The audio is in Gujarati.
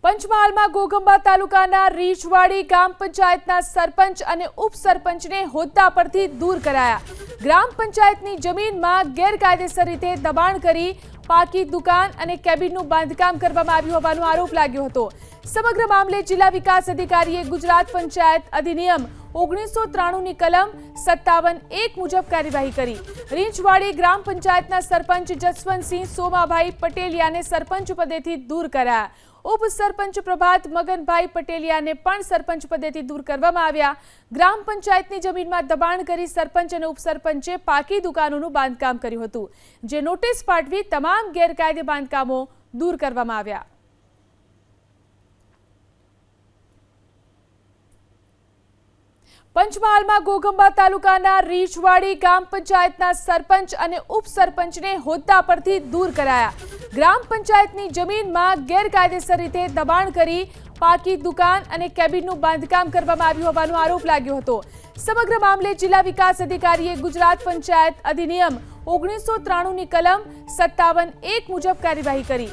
પંચમહાલમાં ઘોઘંબા તાલુકાના રીંછવાડી ગ્રામ પંચાયતના સરપંચ અને ઉપસરપંચને હોદ્દા પરથી દૂર કરાયા। ગ્રામ પંચાયતની જમીનમાં ગેરકાયદેસર રીતે દબાણ કરી પાકી દુકાન અને કેબિનનું બાંધકામ કરવામાં આવ્યું હોવાનો આરોપ લાગ્યો હતો। સમગ્ર મામલે જિલ્લા વિકાસ અધિકારીએ ગુજરાત પંચાયત અધિનિયમ 1993ની કલમ 57(1) મુજબ કાર્યવાહી કરી। રીંછવાડી ગ્રામ પંચાયતના સરપંચ જસવંતસિંહ સોમાભાઈ પટેલિયાને સરપંચ પદેથી દૂર કરાયા। ઉપસરપંચ પ્રભાત મગનભાઈ પટેલિયાને પણ સરપંચ પદેથી દૂર કરવામાં આવ્યા। ગ્રામ પંચાયતની જમીનમાં દબાણ કરી સરપંચ અને ઉપસરપંચે પાકી દુકાનોનું બાંધકામ કર્યું હતું, જે નોટિસ પાઠવી તમામ ગેરકાયદે બાંધકામો દૂર કરવામાં આવ્યા। પંચમહાલમાં ઘોઘંબા તાલુકાના રીંછવાડી ગ્રામ પંચાયતના સરપંચ અને ઉપસરપંચને હોદ્દા પરથી દૂર કરાયા। ગ્રામ પંચાયતની જમીનમાં ગેરકાયદેસર રીતે દબાણ કરી પાકી દુકાન અને કેબિનનું બાંધકામ કરવામાં આવ્યું હોવાનો આરોપ લાગ્યો હતો। સમગ્ર મામલે જિલ્લા વિકાસ અધિકારીએ ગુજરાત પંચાયત અધિનિયમ 1993ની કલમ 57(1) મુજબ કાર્યવાહી કરી।